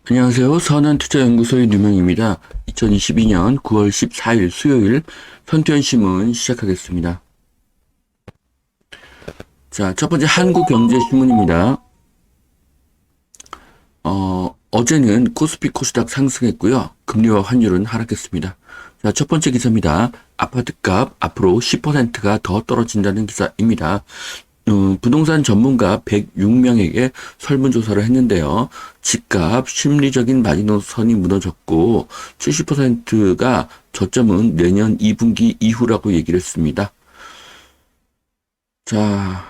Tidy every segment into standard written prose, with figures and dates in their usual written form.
안녕하세요. 선한투자연구소의 누명입니다. 2022년 9월 14일 수요일 선투연신문 시작하겠습니다. 자, 첫 번째 한국경제신문입니다. 어제는 코스피 코스닥 상승했고요. 금리와 환율은 하락했습니다. 자, 첫 번째 기사입니다. 아파트값 앞으로 10%가 더 떨어진다는 기사입니다. 부동산 전문가 106명에게 설문조사를 했는데요. 집값 심리적인 마지노선이 무너졌고 70%가 저점은 내년 2분기 이후라고 얘기를 했습니다. 자,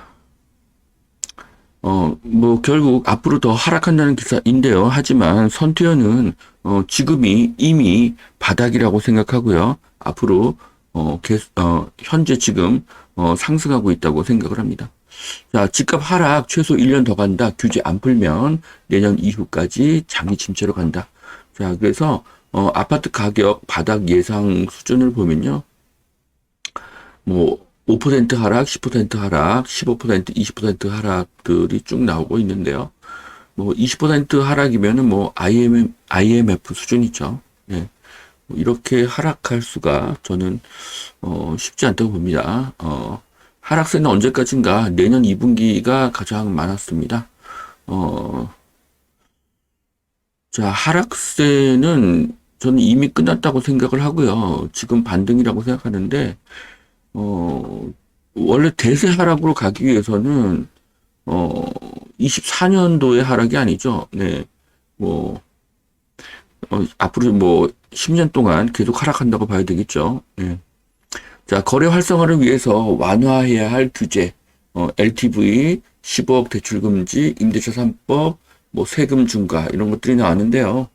결국 앞으로 더 하락한다는 기사인데요. 하지만 선투연은 지금이 이미 바닥이라고 생각하고요. 앞으로 현재 지금 상승하고 있다고 생각을 합니다. 자, 집값 하락 최소 1년 더 간다. 규제 안 풀면 내년 이후까지 장기 침체로 간다. 자, 그래서 아파트 가격 바닥 예상 수준을 보면요. 5% 하락, 10% 하락, 15%, 20% 하락들이 쭉 나오고 있는데요. 20% 하락이면은 IMF 수준이죠. 예. 이렇게 하락할 수가 저는 쉽지 않다고 봅니다. 하락세는 언제까지인가? 내년 2분기가 가장 많았습니다. 자, 하락세는 저는 이미 끝났다고 생각을 하고요. 지금 반등이라고 생각하는데, 원래 대세 하락으로 가기 위해서는, 24년도의 하락이 아니죠. 네. 앞으로 10년 동안 계속 하락한다고 봐야 되겠죠. 네. 자, 거래 활성화를 위해서 완화해야 할 규제, LTV, 15억 대출 금지, 임대차 3법, 세금 중과 이런 것들이 나왔는데요.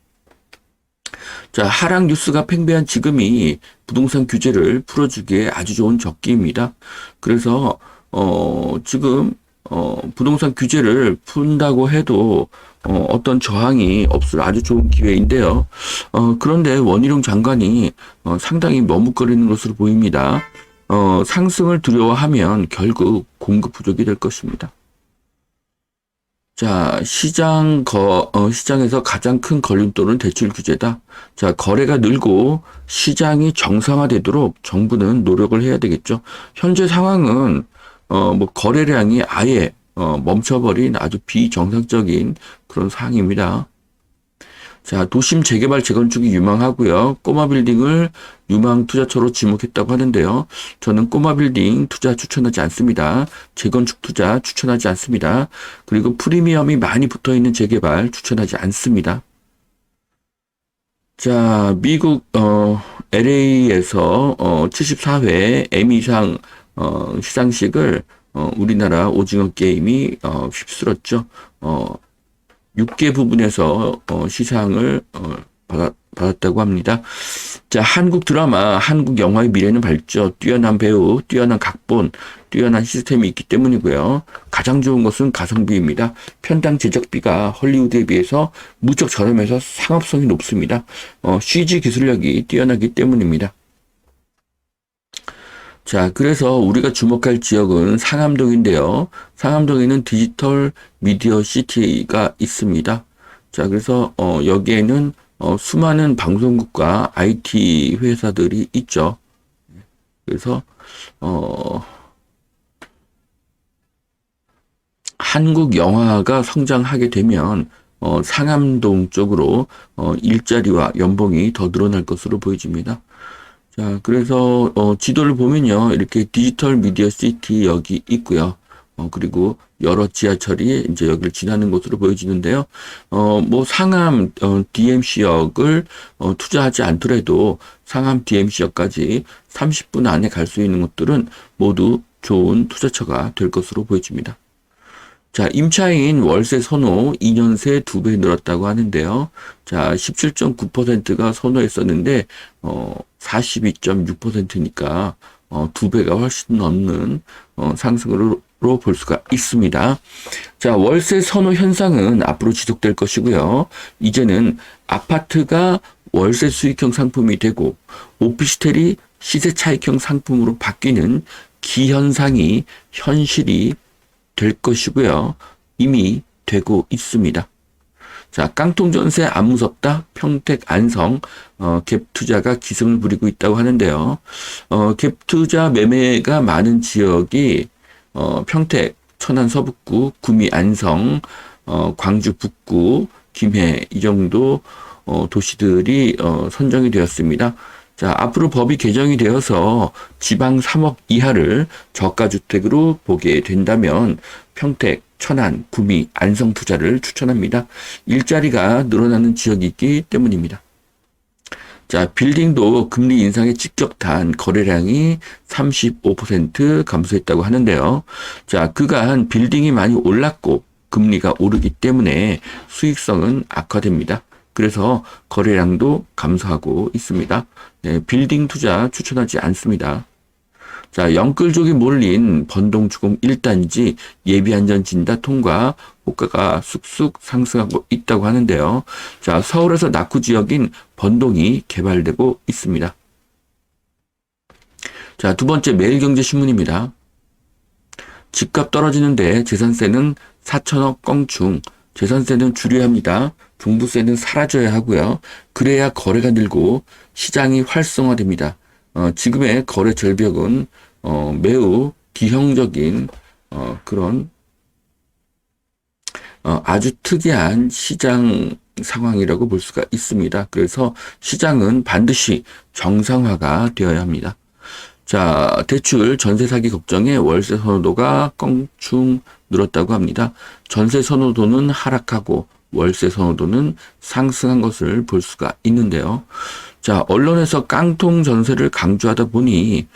자, 하락 뉴스가 팽배한 지금이 부동산 규제를 풀어주기에 아주 좋은 적기입니다. 그래서 지금 부동산 규제를 푼다고 해도 어떤 저항이 없을 아주 좋은 기회인데요. 그런데 원희룡 장관이 상당히 머뭇거리는 것으로 보입니다. 상승을 두려워하면 결국 공급 부족이 될 것입니다. 자, 시장에서 가장 큰 걸림돌은 대출 규제다. 자, 거래가 늘고 시장이 정상화되도록 정부는 노력을 해야 되겠죠. 현재 상황은 거래량이 아예 멈춰버린 아주 비정상적인 그런 상황입니다. 자, 도심 재개발 재건축이 유망하고요. 꼬마 빌딩을 유망 투자처로 지목했다고 하는데요. 저는 꼬마 빌딩 투자 추천하지 않습니다. 재건축 투자 추천하지 않습니다. 그리고 프리미엄이 많이 붙어있는 재개발 추천하지 않습니다. 자, 미국 LA에서 74회 에미상 시상식을 우리나라 오징어 게임이 휩쓸었죠. 6개 부분에서 시상을 받았다고 합니다. 자, 한국 드라마, 한국 영화의 미래는 밝죠. 뛰어난 배우, 뛰어난 각본, 뛰어난 시스템이 있기 때문이고요. 가장 좋은 것은 가성비입니다. 편당 제작비가 헐리우드에 비해서 무척 저렴해서 상업성이 높습니다. CG 기술력이 뛰어나기 때문입니다. 자, 그래서 우리가 주목할 지역은 상암동인데요. 상암동에는 디지털 미디어 시티가 있습니다. 자, 그래서 여기에는 수많은 방송국과 IT 회사들이 있죠. 그래서 한국 영화가 성장하게 되면 상암동 쪽으로 일자리와 연봉이 더 늘어날 것으로 보여집니다. 자, 그래서 지도를 보면요, 이렇게 디지털 미디어 시티 여기 있고요. 그리고 여러 지하철이 이제 여기를 지나는 것으로 보여지는데요. 상암 DMC역을 투자하지 않더라도 상암 DMC역까지 30분 안에 갈 수 있는 것들은 모두 좋은 투자처가 될 것으로 보여집니다. 자, 임차인 월세 선호 2년 새 2배 늘었다고 하는데요. 자, 17.9%가 선호했었는데 42.6%니까 2배가 훨씬 넘는 상승으로 볼 수가 있습니다. 자, 월세 선호 현상은 앞으로 지속될 것이고요. 이제는 아파트가 월세 수익형 상품이 되고 오피스텔이 시세 차익형 상품으로 바뀌는 기현상이 현실이 될 것이고요. 이미 되고 있습니다. 자, 깡통 전세 안 무섭다. 평택, 안성, 갭 투자가 기승을 부리고 있다고 하는데요. 갭 투자 매매가 많은 지역이, 평택, 천안 서북구, 구미 안성, 광주 북구, 김해, 이 정도, 도시들이, 선정이 되었습니다. 자, 앞으로 법이 개정이 되어서 지방 3억 이하를 저가주택으로 보게 된다면 평택, 천안, 구미, 안성 투자를 추천합니다. 일자리가 늘어나는 지역이기 때문입니다. 자, 빌딩도 금리 인상에 직격탄 거래량이 35% 감소했다고 하는데요. 자, 그간 빌딩이 많이 올랐고 금리가 오르기 때문에 수익성은 악화됩니다. 그래서 거래량도 감소하고 있습니다. 네, 빌딩 투자 추천하지 않습니다. 자, 영끌족이 몰린 번동주공 1단지 예비안전 진다 호가가 쑥쑥 상승하고 있다고 하는데요. 자, 서울에서 낙후 지역인 번동이 개발되고 있습니다. 자, 두 번째 매일경제신문입니다. 집값 떨어지는데 재산세는 4천억 껑충, 재산세는 줄여야 합니다. 종부세는 사라져야 하고요. 그래야 거래가 늘고 시장이 활성화됩니다. 지금의 거래 절벽은 매우 기형적인 그런 아주 특이한 시장 상황이라고 볼 수가 있습니다. 그래서 시장은 반드시 정상화가 되어야 합니다. 자, 대출 전세 사기 걱정에 월세 선호도가 껑충 늘었다고 합니다. 전세 선호도는 하락하고 월세 선호도는 상승한 것을 볼 수가 있는데요. 자, 언론에서 깡통 전세를 강조하다 보니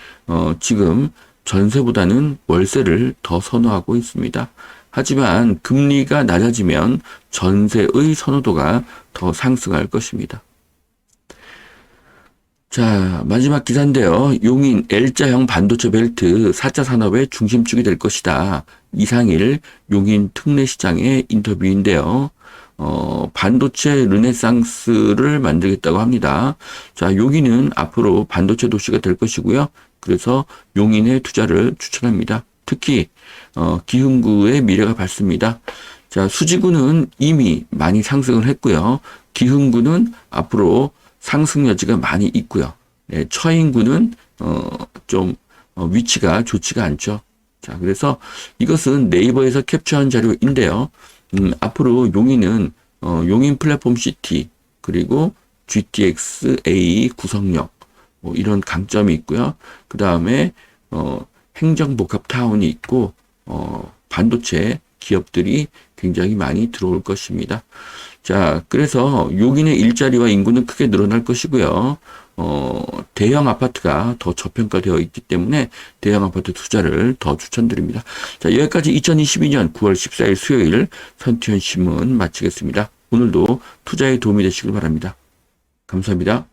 지금 전세보다는 월세를 더 선호하고 있습니다. 하지만 금리가 낮아지면 전세의 선호도가 더 상승할 것입니다. 자, 마지막 기사인데요. 용인 L자형 반도체 벨트 4차 산업의 중심축이 될 것이다. 이상일 용인 특례시장의 인터뷰인데요. 반도체 르네상스를 만들겠다고 합니다. 자, 여기는 앞으로 반도체 도시가 될 것이고요. 그래서 용인에 투자를 추천합니다. 특히 기흥구의 미래가 밝습니다. 자, 수지구는 이미 많이 상승을 했고요. 기흥구는 앞으로 상승 여지가 많이 있고요. 네, 처인구는 좀 위치가 좋지가 않죠. 자, 그래서 이것은 네이버에서 캡처한 자료인데요. 앞으로 용인은 용인 플랫폼 시티 그리고 GTX-A 구성력 이런 강점이 있고요. 그 다음에 행정복합타운이 있고 반도체 기업들이 굉장히 많이 들어올 것입니다. 자, 그래서 용인의 일자리와 인구는 크게 늘어날 것이고요. 대형 아파트가 더 저평가되어 있기 때문에 대형 아파트 투자를 더 추천드립니다. 자, 여기까지 2022년 9월 14일 수요일 선티현 신문 마치겠습니다. 오늘도 투자에 도움이 되시길 바랍니다. 감사합니다.